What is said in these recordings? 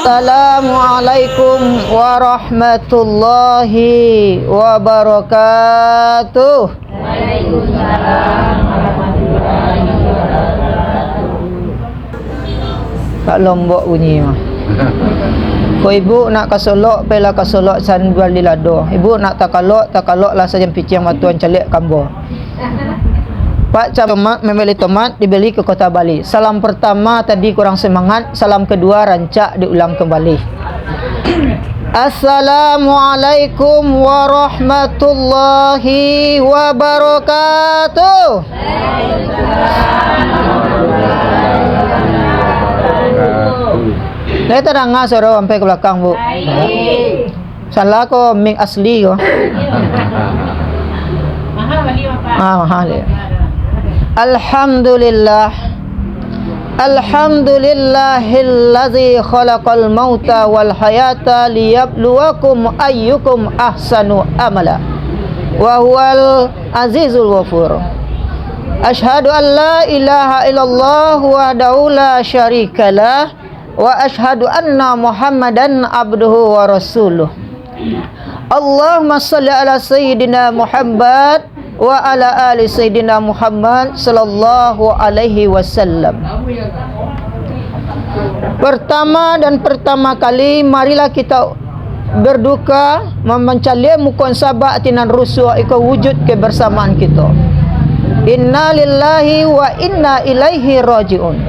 Assalamualaikum warahmatullahi wabarakatuh. Waalaikumsalam warahmatullahi wabarakatuh. Tak lombok bunyi mah. Ko ibu nak kasolok pela kasolok sandual di lado. Ibu nak takalok lah saja picing matuan calik kambo. Pak Camat membeli tomat dibeli ke kota Bali. Salam pertama tadi kurang semangat, salam kedua rancak diulang kembali. Assalamualaikum warahmatullahi wabarakatuh. Saya terang suara sampai ke belakang, Bu. Salah ko ming asli ko. Mahal ya. Alhamdulillah. Alhamdulillahillazi khalaqal mauta wal hayata liyabluwakum ayyukum ahsanu amala. Wa huwal azizul ghafur. Asyhadu an la ilaha illallah wahdahu la syarikalah wa asyhadu anna Muhammadan abduhu wa rasuluh. Allahumma shalli ala sayyidina Muhammad wa ala ali sayyidina Muhammad sallallahu alaihi wasallam. Pertama kali marilah kita berduka memencali mukon sabak tinan rusuh iko wujud kebersamaan kita. Inna lillahi wa inna ilaihi rajiun.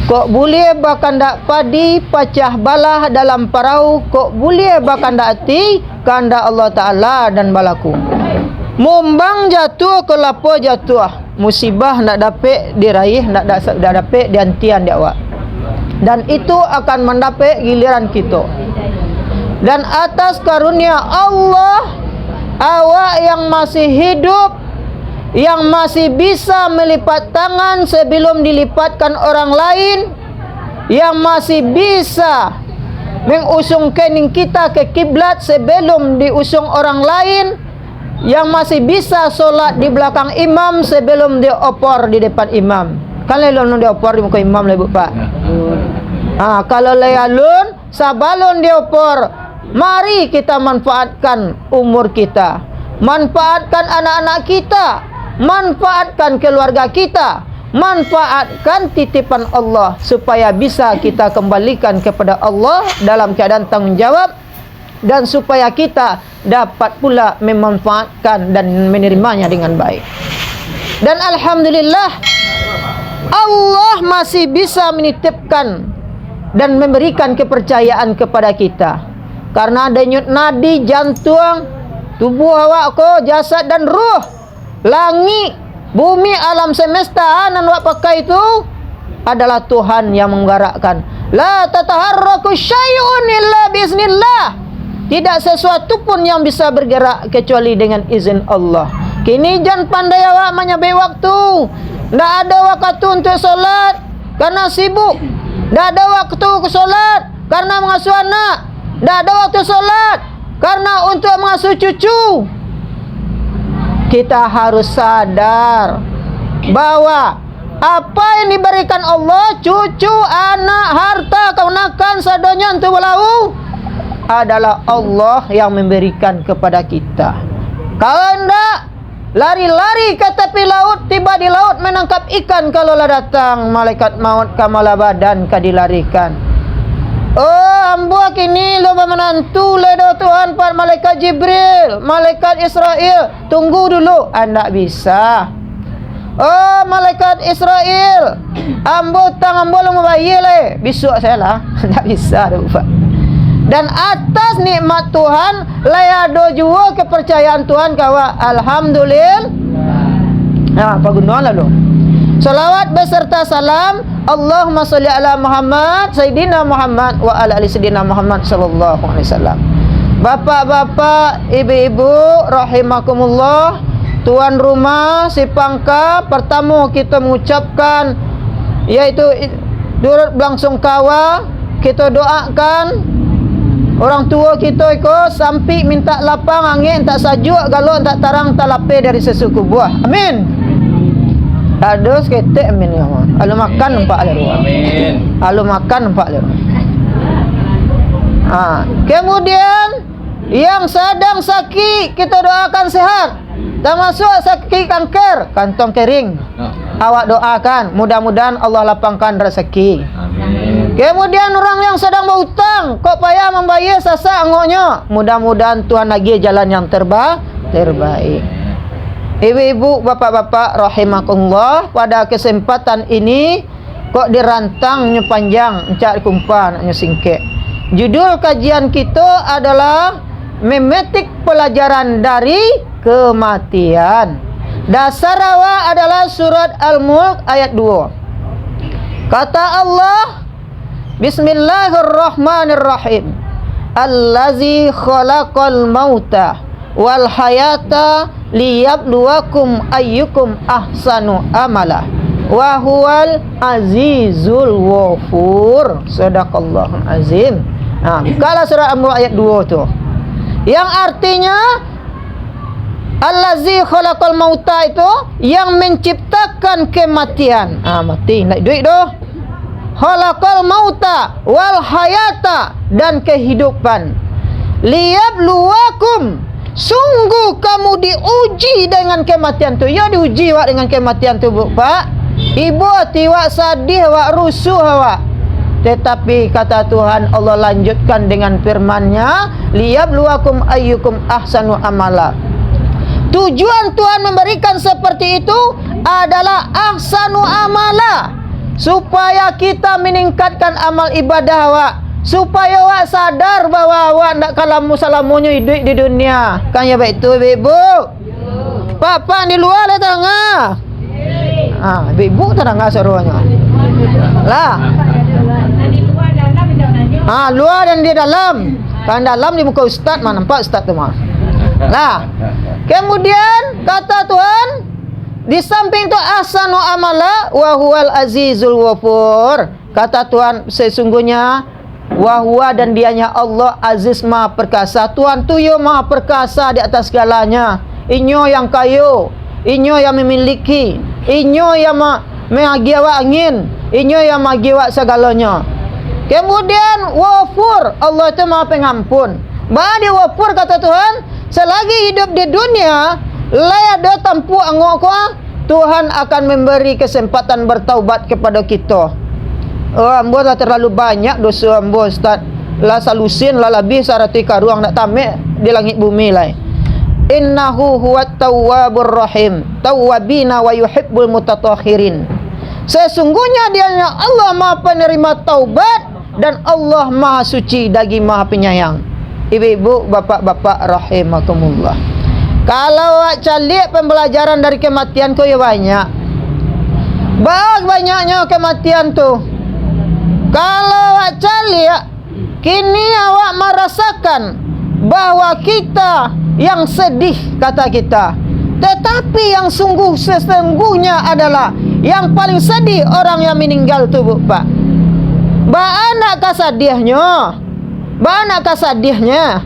Kok boleh bakandak padi pacah balah dalam parau, kok boleh bakandak ati kanda Allah Ta'ala dan balaku. Mumbang jatuh ke lapo jatuh, musibah nak dapat diraih, nak dapat diantian dia awak. Dan itu akan mendapat giliran kita. Dan atas karunia Allah, awak yang masih hidup, yang masih bisa melipat tangan sebelum dilipatkan orang lain, yang masih bisa mengusung kening kita ke kiblat sebelum diusung orang lain, yang masih bisa solat di belakang imam sebelum dia opor di depan imam. Kalau lalu dia opor di muka imam lah, Bu Pak. Kalau layalun sabalun dia opor, mari kita manfaatkan umur kita, manfaatkan anak-anak kita, manfaatkan keluarga kita, manfaatkan titipan Allah supaya bisa kita kembalikan kepada Allah dalam keadaan tanggung jawab, dan supaya kita dapat pula memanfaatkan dan menerimanya dengan baik. Dan alhamdulillah, Allah masih bisa menitipkan dan memberikan kepercayaan kepada kita. Karena denyut nadi, jantung, tubuh awak ko, jasad dan ruh, langit, bumi, alam semesta nan awak pakai itu adalah Tuhan yang menggerakkan. La tataharraku syai'un illa biiznillah. Tidak sesuatu pun yang bisa bergerak kecuali dengan izin Allah. Kini jangan pandai awak menyabai waktu. Tak ada waktu untuk solat karena sibuk. Tak ada waktu ke solat karena mengasuh anak. Tak ada waktu solat karena untuk mengasuh cucu. Kita harus sadar bahwa apa yang diberikan Allah, cucu, anak, harta, keponakan, sadonya untuk belau, adalah Allah yang memberikan kepada kita. Kalau hendak lari-lari ke tepi laut, tiba di laut menangkap ikan, kalaulah datang malaikat maut kamala badan kadilarikan. Oh, ambo kini lomba menantu ledo Tuhan par malaikat Jibril, malaikat Israel, tunggu dulu, anda bisa. Oh, malaikat Israel, ambo tang ambo lo bayi le, besok saya lah, tak bisa dah Pak. Dan atas nikmat Tuhan layado jua kepercayaan Tuhan kawa. Alhamdulillah. Nah, apa gunanya lalu? Salawat beserta salam Allahumma sholli ala Muhammad Sayyidina Muhammad wa ala ali Sayyidina Muhammad sallallahu alaihi wasallam. Bapak-bapak, ibu-ibu rahimakumullah, tuan rumah si pangka, pertama kita mengucapkan yaitu turut belangsungkawa, kita doakan orang tua kita iko sampai minta lapang angin tak sajuk galon tak tarang tak lape dari sesuku buah. Amin. Ada seketik amin ya Allah. Alu makan nampak le. Amin. Alu makan nampak le. Kemudian yang sedang sakit kita doakan sehat. Termasuk sakit kanker, kantong kering. Awak doakan, mudah-mudahan Allah lapangkan rezeki. Kemudian orang yang sedang berhutang, kok payah membayar sasak angoknya, mudah-mudahan Tuhan lagi jalan yang terbaik. Ibu-ibu, bapak-bapak rahimakumullah, pada kesempatan ini kok dirantangnya panjang, encak kumpan, nya singkek. Judul kajian kita adalah memetik pelajaran dari kematian. Dasar awal adalah surat Al-Mulk ayat 2. Kata Allah, Bismillahirrahmanirrahim. Allazi khalaqal mauta wal hayata liyabluwakum ayyukum ahsanu amala wa huwal azizul ghafur. Sadaqallahul azim. Bukalah surah Al-Mulk ayat 2 tu. Yang artinya Allazi khalaqal mauta itu yang menciptakan kematian. Mati nak duit doh. Khalaqal mauta wal hayata dan kehidupan. Liyabluwakum, sungguh kamu diuji dengan kematian tu. Ya diuji wak dengan kematian tu, Bu Pak. Ibu tiwak sadih wak rusuh wak. Tetapi kata Tuhan Allah lanjutkan dengan firman-Nya, liyabluwakum ayyukum ahsanu amala. Tujuan Tuhan memberikan seperti itu adalah ahsanu amala, supaya kita meningkatkan amal ibadah wak, supaya wak sadar bahawa wak nak kalamu-salamunya hidup di dunia. Kan ya baik tu ibu? Pak di luar lah tengah. Ibu tengah suruhnya. Lah. Luar dan di dalam. Kan dalam di muka ustaz mah nampak ustaz tu mah. Lah. Kemudian kata Tuhan, di samping itu ahsanu amala wa huwal azizul ghafur. Kata Tuhan sesungguhnya wa huwa dan dianya Allah aziz maha perkasa. Tuhan tu yo maha perkasa di atas segalanya. Inyo yang kayu, inyo yang memiliki, inyo yang mengagiwa angin, inyo yang mengagiwa segalanya. Kemudian wafur, Allah itu maha pengampun. Badi wafur kata Tuhan, selagi hidup di dunia layada tampu angok Tuhan akan memberi kesempatan bertaubat kepada kita. Ambo dah terlalu banyak dosa ambo Ustaz. La salusin la lebih sarati karuang nak tamek di langit bumi lai. Innahu huwat tawwabur rahim, tawwabina wa yuhibbul mutatahhirin. Sesungguhnya Dianya Allah Maha penerima taubat dan Allah Maha suci lagi Maha penyayang. Ibu-ibu, bapak-bapak rahimakumullah. Kalau awak calik pembelajaran dari kematian kau ya banyak. Banyaknya kematian tu. Kalau awak calik, kini awak merasakan bahawa kita yang sedih kata kita. Tetapi yang sesungguhnya adalah yang paling sedih orang yang meninggal tu, Bu Pak. Baanak kasadihnya.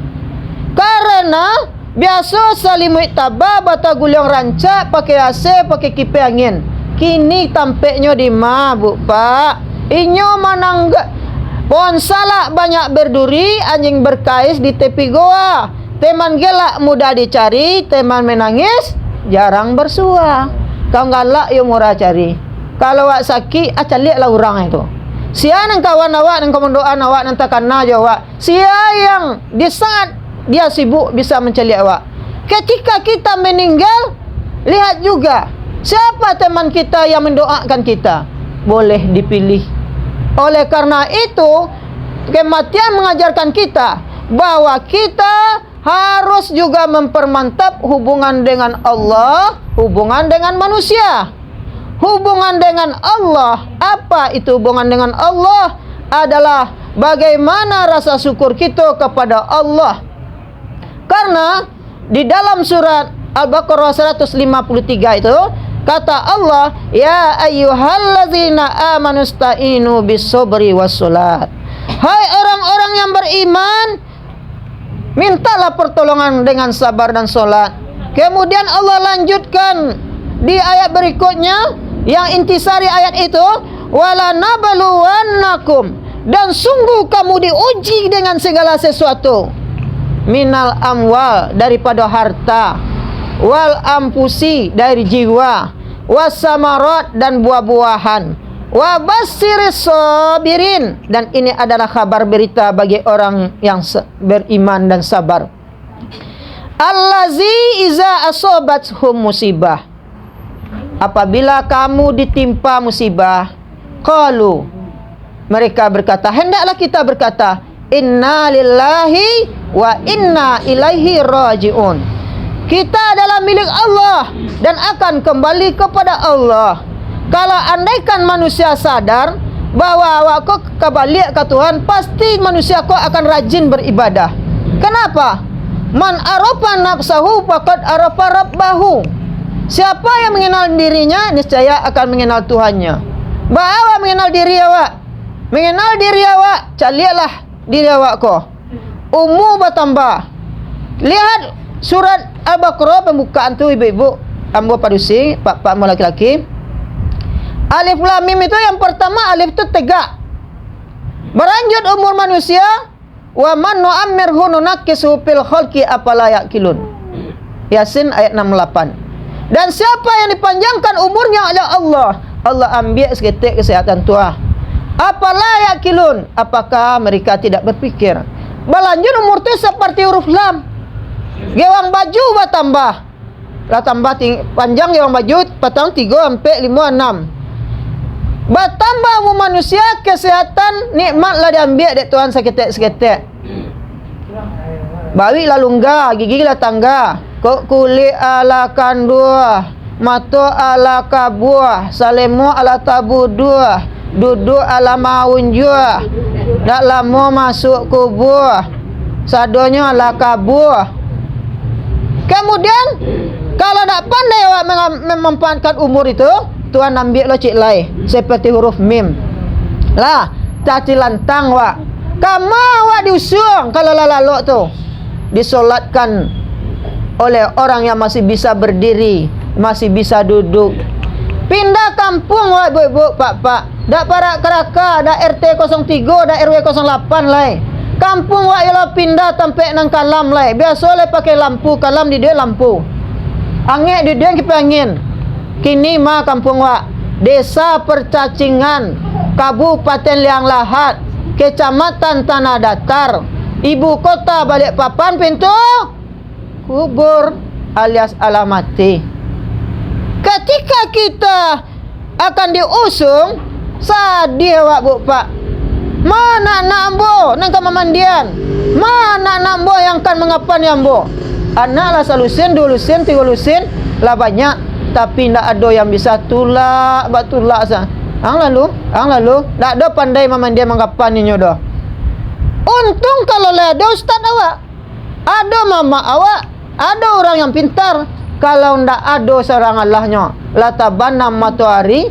Karena biasa salimut tabah bata gulung rancak pakai AC, pakai kipas angin. Kini tampaknya di ma, Bu Pak. Inyo manangga pohon salak banyak berduri, anjing berkais di tepi goa. Teman gelak mudah dicari, teman menangis jarang bersua. Kau galak yo murah cari. Kalau awak sakit, lihatlah orang itu. Sia nang kawan awak, nang komandoan awak, nang takana je awak. Sia yang di saat dia sibuk bisa mencari awak. Ketika kita meninggal, lihat juga siapa teman kita yang mendoakan kita. Boleh dipilih. Oleh karena itu, kematian mengajarkan kita bahwa kita harus juga mempermantap hubungan dengan Allah, hubungan dengan manusia. Hubungan dengan Allah, apa itu hubungan dengan Allah? Adalah bagaimana rasa syukur kita kepada Allah. Karena di dalam surat Al-Baqarah 153 itu kata Allah, ya ayyuhallazina amanu sta'inu bis-sabri was-salat. Hai orang-orang yang beriman, mintalah pertolongan dengan sabar dan salat. Kemudian Allah lanjutkan di ayat berikutnya yang intisari ayat itu, wala nabluwannakum Dan sungguh kamu diuji dengan segala sesuatu. Minal amwal, daripada harta, wal ampusi, dari jiwa, wasamarat, dan buah-buahan, wa basiris sabirin, dan ini adalah kabar berita bagi orang yang beriman dan sabar. Allazi iza asobathum musibah, apabila kamu ditimpa musibah, qalu, mereka berkata, hendaklah kita berkata, inna lillahi wa inna ilaihi raji'un. Kita adalah milik Allah dan akan kembali kepada Allah. Kalau andaikan manusia sadar bahawa kau kembali ke Tuhan, pasti manusia kau akan rajin beribadah. Kenapa? Man arafa nafsahu faqad arafa rabbahu. Siapa yang mengenal dirinya, niscaya akan mengenal Tuhannya. Bahawa mengenal diri awak, mengenal diri awak, carilah diri awak kau. Umur bertambah. Lihat surat Al-Baqarah pembukaan tu ibu-ibu, ambo padusi, pak-pak mau laki-laki. Alif lam mim itu yang pertama, alif itu tegak. Berlanjut umur manusia, wa man nu'ammirhu nunakkisuhu fil khalqi afala yaqilun. Yasin ayat 68. Dan siapa yang dipanjangkan umurnya oleh Allah, Allah ambil seketik kesehatan tua. Afala yaqilun, apakah mereka tidak berpikir? Berlanjut umur itu seperti huruf lam. Gewang baju bertambah. Lah tambah panjang gewang baju patang 3 sampai 5 6. Bertambah umur manusia, kesehatan nikmat lah diambil dek Tuhan seketek-seketek. Bawi lah lungga, gigi lah tangga, kulit ala kandua, mata ala kabuah, salemu ala tabu dua, duduk ala maun jua, dak lama masuk kubur, sadonya ala kabuah. Kemudian kalau tak pandai awak memanfaatkan umur itu, Tuhan ambil lo cik lai seperti huruf mim. Lah, caci lantang wak. Kamu wak diusung kalau lalalok tu disolatkan oleh orang yang masih bisa berdiri, masih bisa duduk. Pindah kampung wak ibu-ibu, pak-pak. Dak para keraka, dak RT 03, dak RW 08 lai. Kampung wak ialah pindah sampai nang kalam lai. Biasa lai pakai lampu, kalam di dia lampu. Angin di dia kipas angin. Kini mah kampung wak, Desa Percacingan, Kabupaten Liang Lahat, Kecamatan Tanah Datar, Ibu Kota Balikpapan, pintu kubur alias alamati. Ketika kita akan diusung, sadih wak bu pak. Mana anak ambo nang kemamandian? Mana anak ambo yang kan mengapan ambo? Anak lah salusin, 2 lusin, 3 lusin lah banyak. Tapi tak ada yang bisa tulak, batulak sah. Ang lalu, tak ada pandai maman dia mengkapan ni dah. Untung kalau ada ustaz awak, ada mama awak, ada orang yang pintar. Kalau ndak ada seorang Allahnya, latabana matahari,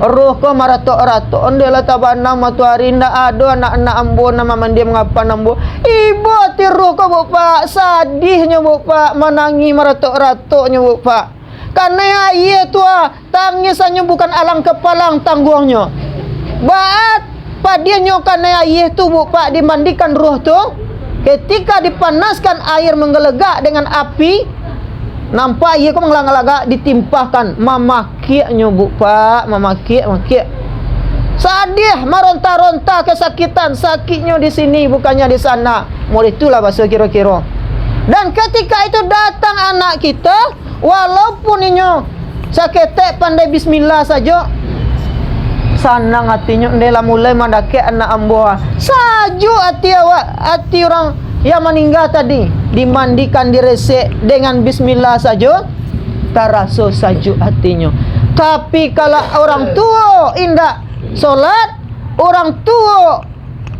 roh ko marato-rato, onde latabana matahari, ndak ada anak-anak ambo nama mandi mengapan ambo. Ibu hati roh ko bu pak, sadihnya bu pak, menangi marato-ratonya bu pak. Karena ia tua tangisannya bukan alang kepalang tangguhnya. Baat padiannya karena ia tu bu pak dimandikan roh tu. Ketika dipanaskan air menggelegak dengan api, nampak ia kok menggelegak ditimpahkan mamakiaknya bu pak, mamakiak. Sadih meronta-ronta kesakitan, sakitnya di sini bukannya di sana. Mulai itulah bahasa kira-kira. Dan ketika itu datang anak kita, walaupun inyo saketek pandai bismillah saja, sanang hatinya ndela mulai mandake anak ambo. Saju hati awak, hati orang yang meninggal tadi dimandikan, diresek dengan bismillah saja, terasa saju hatinya. Tapi kalau orang tua indak solat, orang tua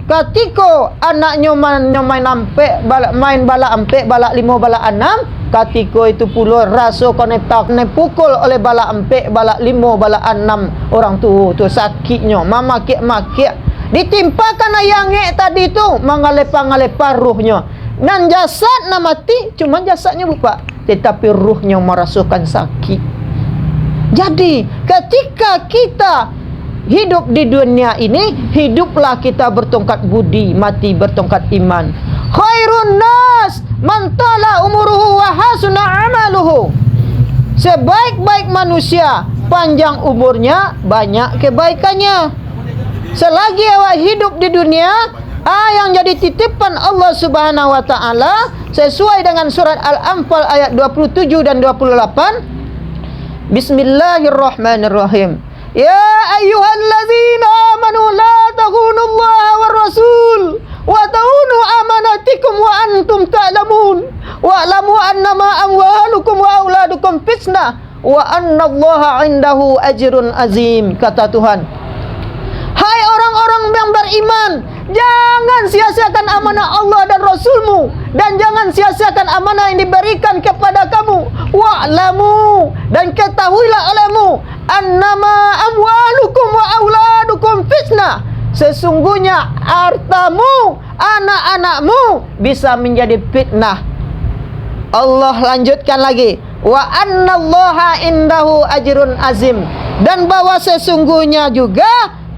ketika anaknya main ampek, main bala ampek, bala 5, bala 6, ketika itu pula rasa konetak pukul oleh bala ampek, bala 5, bala 6 orang tu sakitnya, mamak-mak ditimpakan ayangnya tadi tu mengalepah-ngalepah ruhnya. Dan jasad nak mati, cuma jasadnya buka, tetapi ruhnya merasakan sakit. Jadi ketika kita hidup di dunia ini, hiduplah kita bertongkat budi, mati bertongkat iman. Khairun nas man tala umuruhu wa hasuna amaluhu. Sebaik-baik manusia, panjang umurnya, banyak kebaikannya. Selagi awak hidup di dunia, yang jadi titipan Allah Subhanahu wa taala sesuai dengan surat Al-Anfal ayat 27 dan 28. Bismillahirrahmanirrahim. Ya ayyuhallazina amanu la takhunullaha war rasul wa takhunu amanatikum wa antum ta'lamun wa'lamu annama amwalukum wa auladukum fitnah wa annallaha 'indahu ajrun azim. Kata Tuhan, hai orang-orang yang beriman, jangan sia-siakan amanah Allah dan Rasulmu, dan jangan sia-siakan amanah yang diberikan kepada kamu. Wa'lamu, dan ketahuilah olehmu, annama amwalukum wa auladukum fitnah. Sesungguhnya hartamu, anak-anakmu bisa menjadi fitnah. Allah lanjutkan lagi, wa annallaha indahu ajrun azim, dan bahwa sesungguhnya juga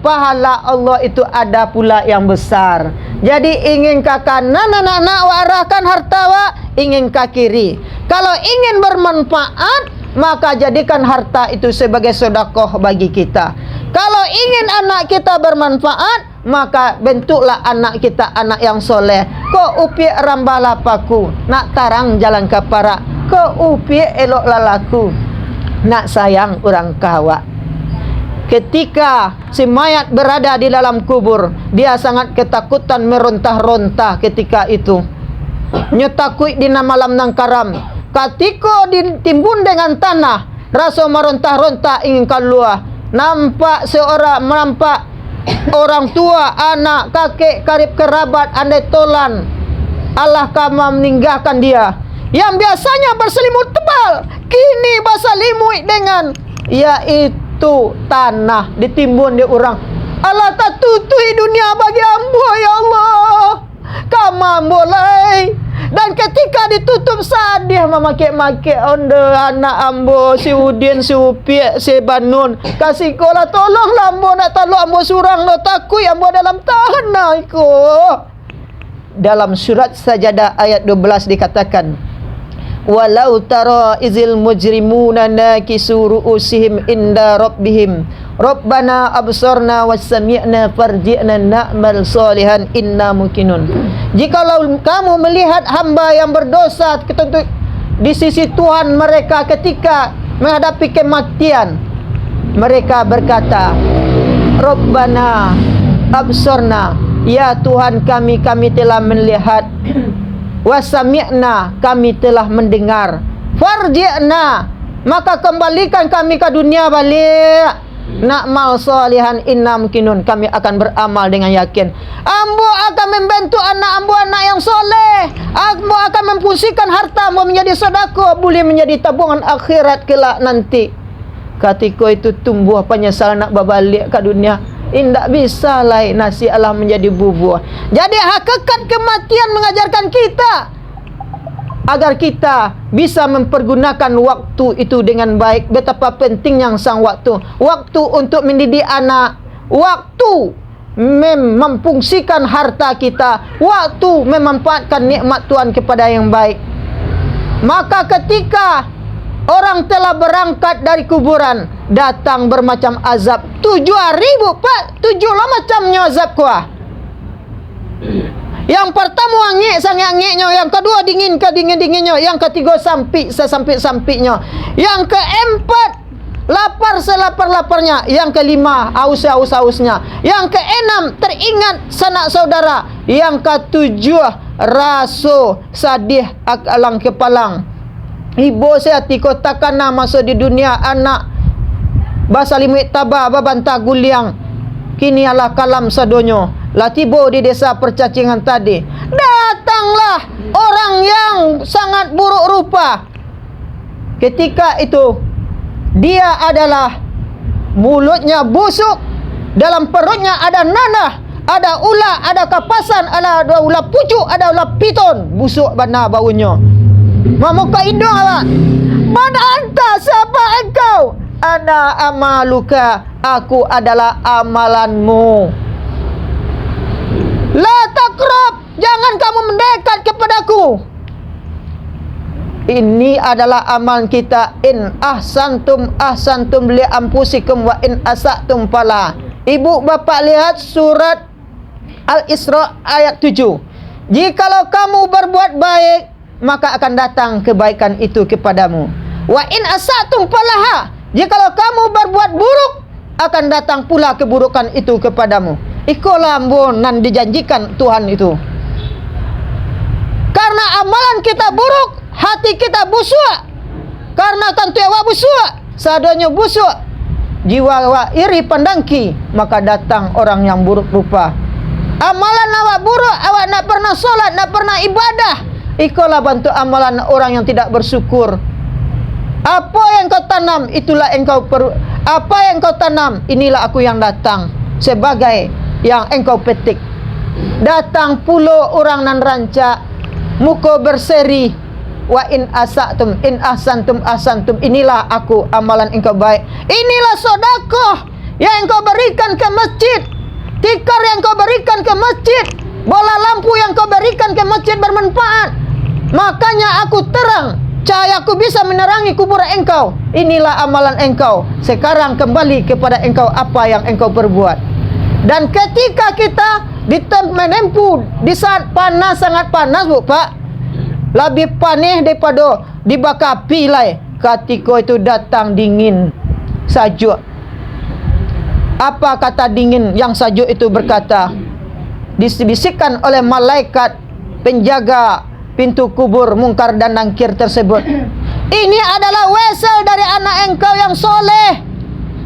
pahala Allah itu ada pula yang besar. Jadi ingin ke kanan anak-anak arahkan harta wa, ingin ke kiri. Kalau ingin bermanfaat, maka jadikan harta itu sebagai sedekah bagi kita. Kalau ingin anak kita bermanfaat, maka bentuklah anak kita anak yang soleh. Ko upi rambalapaku, nak tarang jalan kapara. Ko upi elok lalaku, nak sayang orang kawa. Ketika si mayat berada di dalam kubur, dia sangat ketakutan, merontah-rontah ketika itu. Nyetakui di malam nang karam. Ketika ditimbun dengan tanah, rasa merontah-rontah ingin keluar. Nampak orang tua, anak, kakek, karib kerabat, andai tolan, Allah kama meninggalkan dia. Yang biasanya berselimut tebal, kini berselimut dengan yaitu tanah ditimbun di orang. Allah tak tutui dunia bagi ambo, ya Allah. Kama boleh. Dan ketika ditutup sadih memakai-makai onde anak ambo, si Udin, si Upiak, si Banun. Kasih kola tolonglah ambo, nak tolong ambo surang lo, takut ambo dalam tahanan ko. Dalam surat Sajadah ayat 12 dikatakan, walau tara izil mujrimuna nakisu ru'usihim inda rabbihim rabbana absarna wassami'na farji'na na'mal salihan inna mukinun. Jikalau kamu melihat hamba yang berdosa di sisi Tuhan mereka ketika menghadapi kematian, mereka berkata, rabbana absarna, ya Tuhan kami telah melihat, wasami'na, kami telah mendengar, farji'na, maka kembalikan kami ke dunia balik, na'mal salihan inna mungkinun, kami akan beramal dengan yakin. Ambo akan membantu anak ambo, anak yang soleh. Ambo akan memfungsikan harta ambo menjadi sedekah, boleh menjadi tabungan akhirat kelak nanti. Ketika itu tumbuh penyesalan nak berbalik ke dunia. Tidak bisa lah nasi Allah menjadi bubur. Jadi hakikat kematian mengajarkan kita agar kita bisa mempergunakan waktu itu dengan baik. Betapa pentingnya sang waktu. Waktu untuk mendidik anak, waktu memfungsikan harta kita, waktu memanfaatkan nikmat Tuhan kepada yang baik. Maka ketika orang telah berangkat dari kuburan, datang bermacam azab. 7 ribu pak, 7 lah macamnya azab kuah. Yang pertama angin sangat anginnya, yang kedua dingin ke dingin-dinginnya, yang ketiga sampai-sampiknya, yang keempat lapar selapar-laparnya, yang kelima haus-hausnya, yang keenam teringat sanak saudara, yang ketujuh rasa sadih alang kepalang. Ibu saya tiko takana masuk di dunia anak basa limit tabah babantah guliang, kini ala kalam sadonyo. Latibo di desa percacingan tadi, datanglah orang yang sangat buruk rupa. Ketika itu dia adalah mulutnya busuk, dalam perutnya ada nanah, ada ular, ada kapasan, ada ular pucuk, ada ular piton, busuk bana baunya. Memuka hidung awak. Man anta, siapa engkau? ana amaluka, aku adalah amalanmu. La taqrab, jangan kamu mendekat kepadaku. Ini adalah amalan kita. In ahsantum ahsantum li anfusikum wa in asatum fala. Ibu bapa lihat surat Al-Isra ayat 7. Jikalau kamu berbuat baik, maka akan datang kebaikan itu kepadamu. Wa in asatum falaha, jikalau kamu berbuat buruk, akan datang pula keburukan itu kepadamu. Ikulah ampunan dijanjikan Tuhan itu. Karena amalan kita buruk, hati kita busuk. Karena tentu awak busuk, sadanya busuk, jiwa awak iri pandangki, maka datang orang yang buruk rupa. Amalan awak buruk, awak nak pernah solat, nak pernah ibadah, ikulah bantu amalan orang yang tidak bersyukur. Apa yang kau tanam, itulah engkau apa yang kau tanam, inilah aku yang datang sebagai yang engkau petik. Datang puluh orang nan rancak, muka berseri. Wa in asatum in ahsantum ahsantum, inilah aku amalan engkau baik. Inilah sedekah yang engkau berikan ke masjid, tikar yang engkau berikan ke masjid, bola lampu yang engkau berikan ke masjid bermanfaat. Makanya aku terang, cahayaku bisa menerangi kubur engkau. Inilah amalan engkau. Sekarang kembali kepada engkau apa yang engkau perbuat. Dan ketika kita menempuh di saat panas, sangat panas bu pak, lebih panas daripada dibakar api lah. Ketika itu datang dingin, sajuk. Apa kata dingin yang sajuk itu berkata? Dibisikkan oleh malaikat penjaga pintu kubur mungkar dan nangkir tersebut. Ini adalah wesel dari anak engkau yang soleh,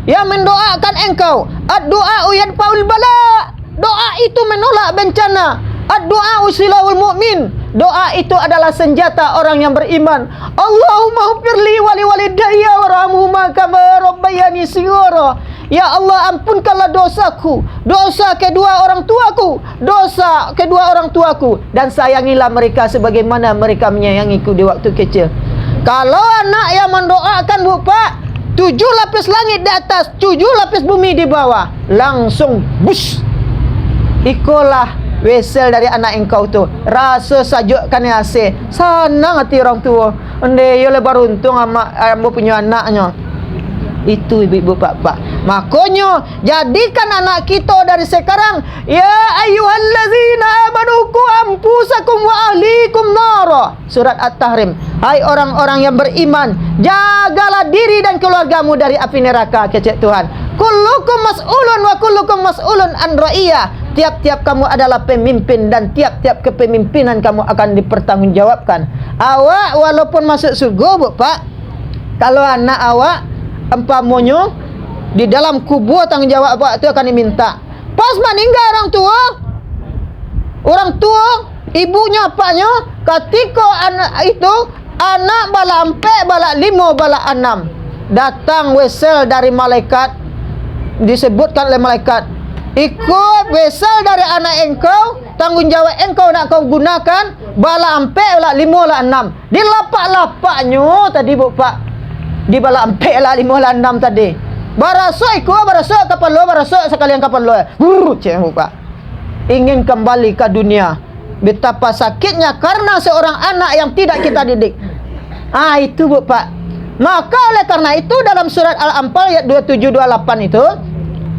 yang mendoakan engkau. Ad-du'a yadfa'ul bala. Doa itu menolak bencana. Ad-du'a usilahul mu'min. Doa itu adalah senjata orang yang beriman. Allahumma firli wali walidayya warhamhuma kama rabbayani shighara. Ya Allah, ampunkanlah dosaku, dosa kedua orang tuaku, dosa kedua orang tuaku, dan sayangilah mereka sebagaimana mereka menyayangiku di waktu kecil. Kalau anak yang mendoakan bu pak, 7 lapis langit di atas, 7 lapis bumi di bawah, langsung bus. Ikulah wesel dari anak engkau tu. Rasa sajukkan hasil, senang hati orang tua. Ande yo le beruntung ama ambo punya anaknya. Itu ibu-ibu bapak. Makanya jadikan anak kita dari sekarang, ya ayyuhallazina amanu qu anfusakum wa ahlikum nara. Surat At-Tahrim. Hai orang-orang yang beriman, jagalah diri dan keluargamu dari api neraka, kecek Tuhan. Kullukum mas'ulun wa kullukum mas'ulun an ra'iyah. Tiap-tiap kamu adalah pemimpin dan tiap-tiap kepemimpinan kamu akan dipertanggungjawabkan. Awak walaupun masuk surga bu pak, kalau anak awak umpamanya di dalam kubur, tanggungjawab awak itu akan diminta. Pas meninggal orang tua, ibunya apanya, ketika anak itu anak bala 4, bala 5, bala 6, datang wesel dari malaikat, disebutkan oleh malaikat, ikut wesel dari anak engkau, tanggungjawab engkau nak kau gunakan, bala 4, bala 5, bala 6. Di lapak-lapaknya tadi bu pak, di bala 4, bala 5, bala 6 tadi. Barasuk ikut, barasuk kapal lo, barasuk sekalian kapal lo. Cik bu pak, ingin kembali ke dunia. Betapa sakitnya karena seorang anak yang tidak kita didik. Itu bu pak. Maka oleh karena itu dalam surat Al-Anfal ayat 27-28 itu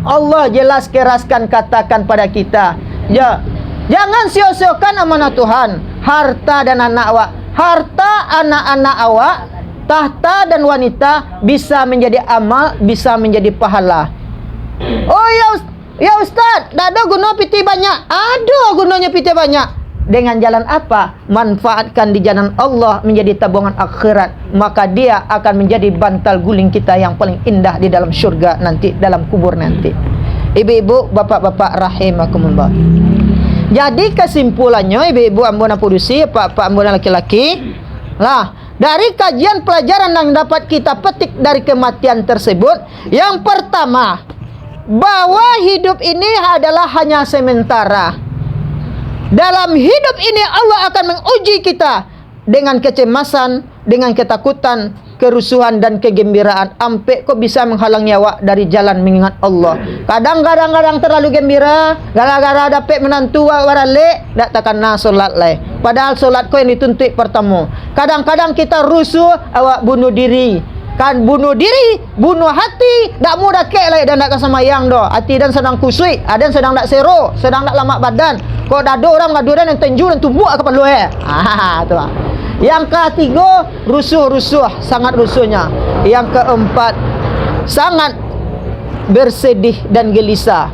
Allah jelas keraskan katakan pada kita, ya, jangan sia-siakan amanah Tuhan, harta dan anak awak. Harta anak-anak awak, tahta dan wanita bisa menjadi amal, bisa menjadi pahala. Oh ya Ustaz, tak ada guna piti banyak. Ada gunanya piti banyak. Dengan jalan apa? Manfaatkan di jalan Allah menjadi tabungan akhirat, maka dia akan menjadi bantal guling kita yang paling indah di dalam syurga nanti, dalam kubur nanti. Ibu-ibu, bapak-bapak rahimakumullah. Jadi kesimpulannya ibu-ibu ambona pudusi, bapak ambona laki-laki, lah, dari kajian pelajaran yang dapat kita petik dari kematian tersebut, yang pertama, bahwa hidup ini adalah hanya sementara. Dalam hidup ini Allah akan menguji kita dengan kecemasan, dengan ketakutan, kerusuhan dan kegembiraan, ampe kau bisa menghalangi awak dari jalan mengingat Allah. Kadang-kadang terlalu gembira gara-gara dapat menantu warale, dak takkan na solat lai. Padahal solat kau yang dituntut pertama. Kadang-kadang kita rusuh, awak bunuh diri. Kan bunuh diri, bunuh hati, dak mudah kek lai dan dak kesemayang doh. Hati dan sedang kusui, ada sedang dak sero, sedang dak lamak badan. Kau dah ada orang ngadu dan yang tenju dan tumbuk ke palu tu. Yang ketiga, rusuh, sangat rusuhnya. Yang keempat, sangat bersedih dan gelisah.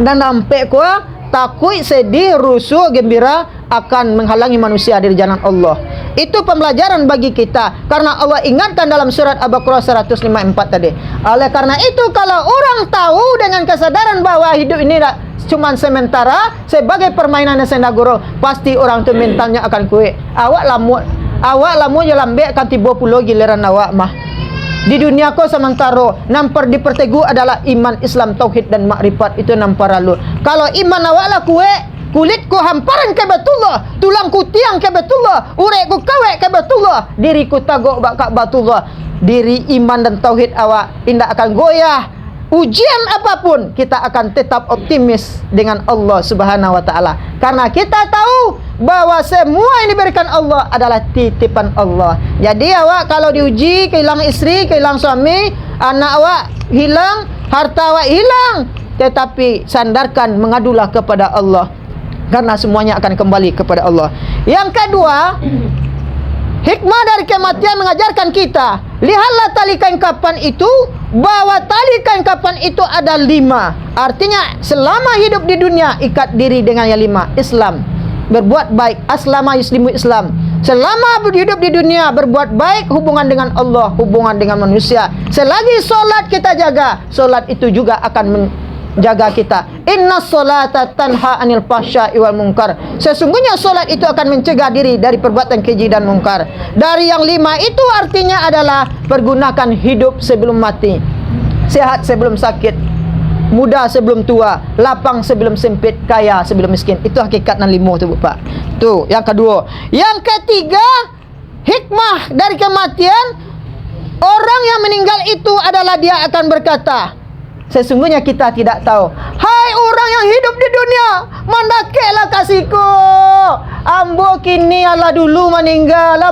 Dan sampai kuah takut, sedih, rusuh, gembira akan menghalangi manusia dari jalan Allah. Itu pembelajaran bagi kita, karena Allah ingatkan dalam surat Al-Baqarah 154 tadi. Oleh karena itu, kalau orang tahu dengan kesadaran bahwa hidup ini cuma sementara, sebagai permainan yang sendaguro, pasti orang tu mentalnya akan kuat. Awak lamu je lambek kan tiba pulau giliran awak mah. Di dunia kau sementara nampar dipertegu adalah iman, Islam, tauhid dan makrifat, itu nampar lalu. Kalau iman awak lah kuat, kulitku hamparan ke Batullah, tulangku tiang ke Batullah, urekku kawek ke Batullah, diriku tagok bak Batullah. Diri iman dan tauhid awak tidak akan goyah. Ujian apapun kita akan tetap optimis dengan Allah Subhanahu wa taala. Karena kita tahu bahwa semua yang diberikan Allah adalah titipan Allah. Jadi awak kalau diuji, kehilangan istri, kehilangan suami, anak awak hilang, harta awak hilang, tetapi sandarkan, mengadulah kepada Allah. Karena semuanya akan kembali kepada Allah. Yang kedua, hikmah dari kematian mengajarkan kita, lihatlah tali kain kapan itu, bahwa tali kain kapan itu ada 5. Artinya selama hidup di dunia ikat diri dengan yang 5. Islam, berbuat baik, aslama yuslimu Islam. Selama hidup di dunia berbuat baik, hubungan dengan Allah, hubungan dengan manusia. Selagi solat kita jaga, solat itu juga akan menjaga kita. Inna solata tanha anil fahsya'i wal munkar. Sesungguhnya solat itu akan mencegah diri dari perbuatan keji dan munkar. Dari yang 5 itu artinya adalah pergunakan hidup sebelum mati, sehat sebelum sakit, muda sebelum tua, lapang sebelum sempit, kaya sebelum miskin. Itu hakikat nan 5 tu Bapak. Tu yang kedua. Yang ketiga, hikmah dari kematian, orang yang meninggal itu adalah dia akan berkata, sesungguhnya kita tidak tahu. Hai orang yang hidup di dunia, mandaklah kasihku. Ambo kini ala dulu meninggal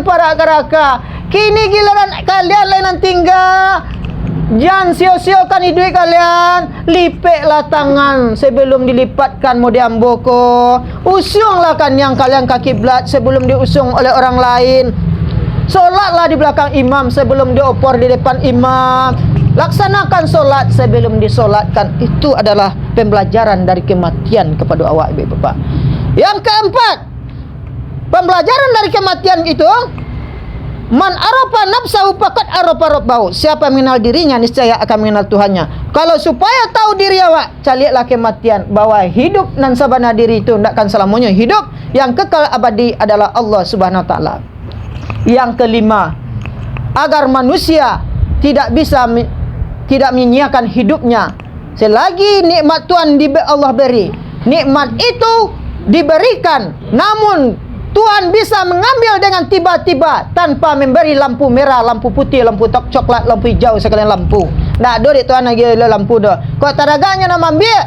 para keraka. Kini giliran kalian lain tinggal. Jangan sio-siokan hidup kalian. Lipeklah tangan sebelum dilipatkan mau diambo ko. Usunglah kan yang kalian ke kiblat sebelum diusung oleh orang lain. Solatlah di belakang imam sebelum diopor di depan imam. Laksanakan solat sebelum disolatkan. Itu adalah pembelajaran dari kematian kepada awak ibu bapak. Yang keempat, pembelajaran dari kematian itu, man arafa nafsahu faqad arafa rabbahu. Siapa mengenal dirinya niscaya akan mengenal Tuhannya. Kalau supaya tahu diri awak, carilah kematian, bahwa hidup dan sabana diri itu tidak akan selamanya. Hidup yang kekal abadi adalah Allah Subhanahu wa taala. Yang kelima, agar manusia tidak menyanyiakan hidupnya. Selagi nikmat Tuhan Allah beri, nikmat itu diberikan, namun Tuhan bisa mengambil dengan tiba-tiba tanpa memberi lampu merah, lampu putih, lampu coklat, lampu hijau, sekalian lampu. Nak ada di Tuhan lagi lampu dah. Kau taraganya nama ambil.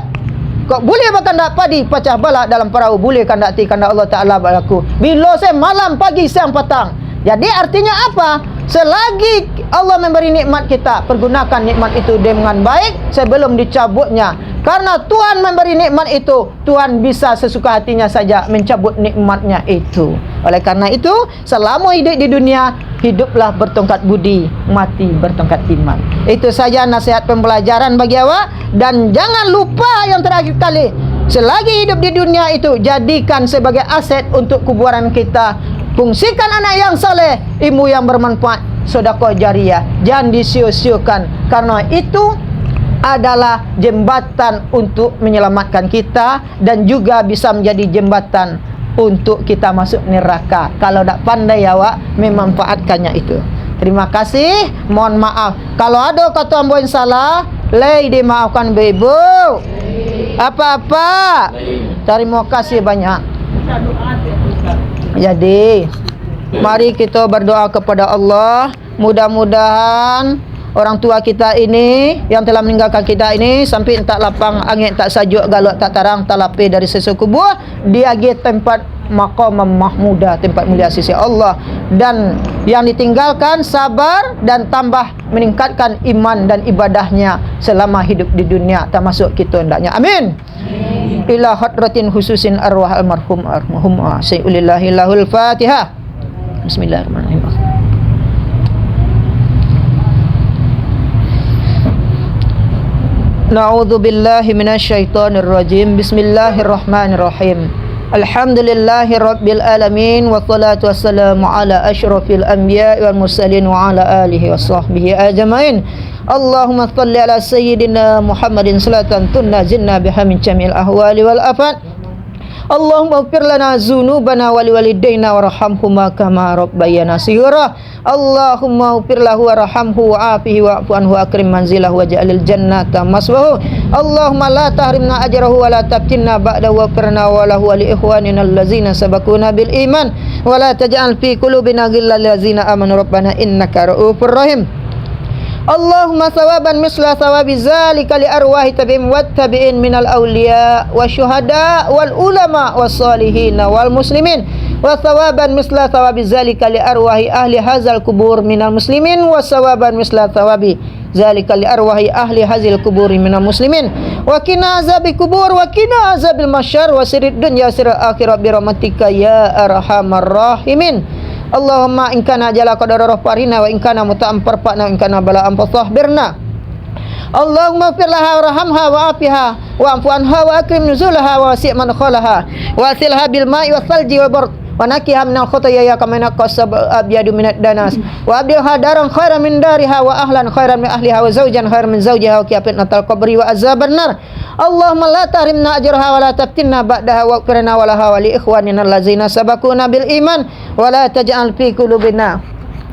Kau boleh makan dak padi pecah balak dalam perahu, boleh kan dak ti kan Allah Taala balaku. Bila saya malam, pagi, siang, petang. Jadi artinya apa? Selagi Allah memberi nikmat kita, pergunakan nikmat itu dengan baik sebelum dicabutnya. Karena Tuhan memberi nikmat itu, Tuhan bisa sesuka hatinya saja mencabut nikmatnya itu. Oleh karena itu, selama hidup di dunia, hiduplah bertongkat budi, mati bertongkat iman. Itu saja nasihat pembelajaran bagi awak. Dan jangan lupa yang terakhir kali, selagi hidup di dunia itu, jadikan sebagai aset untuk kuburan kita. Fungsikan anak yang saleh, ilmu yang bermanfaat, sedekah jariah. Jangan disio-siokan, karena itu adalah jembatan untuk menyelamatkan kita dan juga bisa menjadi jembatan untuk kita masuk neraka kalau tak pandai awak memanfaatkannya itu. Terima kasih, mohon maaf kalau ada kata ambo yang salah, lei dimaafkan ibu. Apa-apa. Terima kasih banyak. Jadi Mari kita berdoa kepada Allah. Mudah-mudahan orang tua kita ini yang telah meninggalkan kita ini sampai tak lapang angin, tak sajuk, galak tak tarang, tak lapis dari sesuku buah, dia pergi tempat maqam mahmudah, tempat mulia sisi Allah. Dan yang ditinggalkan sabar dan tambah meningkatkan iman dan ibadahnya selama hidup di dunia, termasuk kita hendaknya. Amin. Ila hadratin khususin arwah almarhum sayyidillahil lahul Fatihah. Bismillahirrahmanirrahim. Na'udzu billahi minasyaitonir rajim. Bismillahirrahmanirrahim. Alhamdulillahi rabbil alamin wassalatu wassalamu ala asyrafil anbiya'i wal mursalin wa ala alihi washabbihi ajmain. Allahumma shalli ala sayyidina Muhammadin salatan tunajjina biha min jamil ahwali wal afat. Allahumma ighfir lana dzunubana wa liwalidayna warhamhuma kama rabbayana shighra. Allahumma ighfir lahu warhamhu wa'afihi wa'fu anhu akrim manzilahu waj'alil jannata maswahu. Allahumma la tahrimna ajrahu wa la tabtinna ba'dahu waghfirna wa lahu wa li ikhwanina allazina sabaquna bil iman wa la taj'al fi qulubina ghillal ladzina amanu rabbana innaka ra'ufur rahim. Allahumma thawaban misla thawabi zalika li arwahi tabi'in wattabi'in minal awliya wa syuhada wal ulama was salihin wal muslimin wa thawaban misla thawabi zalika li arwahi ahli hadzal kubur minal muslimin wa thawaban misla thawabi zalika li arwahi ahli hadzal kubur minal muslimin wa qina azabil kubur wa qina azabil masyar wa sirid dunya siril akhirat bi rahmatika ya arhamar rahimin. Allahumma in kana jala qadara farina wa in kana muta'am farfa'na wa in kana bala'an fasahbirna. Allahumma fir laha warhamha wa afiha wa afu anha wa akrim nuzulaha wa wasi' madkhalaha wa asilha bil ma'i was salji wal barq wa nakiha minal khotaya kama naqasab abyadu minad danas wa abdilha daran khairan min dariha wa ahlan khairan min ahliha wa zawjan khairan min zawjiha wa qiyafat natal qabri wa azaban nar. Allahumma la tahrimna ajraha wa la taftinna ba'daha wa qirna wa laha wa li ikhwanina allazina sabaquna bil iman wa la taj'al fi qulubina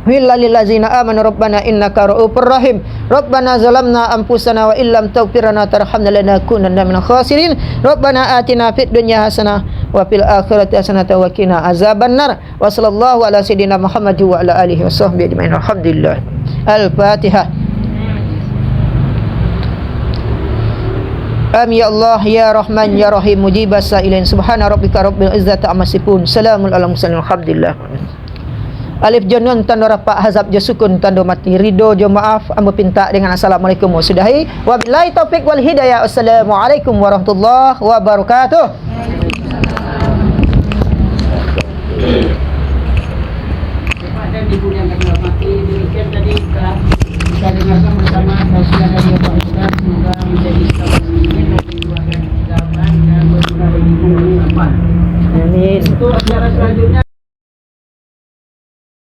ghillan lil ladzina amanu rabbana innaka ra'ufur rahim. Rabbana zalamna anfusana wa illam taghfir lana tarhamna lanakunanna minal khasirin. Rabbana atina fid dunya hasanah wa fil akhirati hasanah wa qina azabannar. Wa sallallahu ala sayidina Muhammad wa ala alihi washabbihi ajmain. Alhamdulillah. Al-Fatihah. Amin ya Allah ya Rahman ya Rahim mujibas sa'ilin. Subhana rabbika rabbil izzati amma yasifun. Salamun alal mursalin. Alhamdulillah. Alif jonun tanda rapat hazab je sukun tanda mati ridho je maaf ambo pinta dengan assalamualaikum wa sudahi wabillahi taufik wal hidayah. Assalamualaikum warahmatullahi wabarakatuh. Kepada ibu yang kami hormati, demikian tadi telah kita dengarkan bersama tausiah dari Bapak Ustaz, semoga menjadi sabab muslimin dan keluarga kita dan berguna bagi umat. Amin. Untuk acara selanjutnya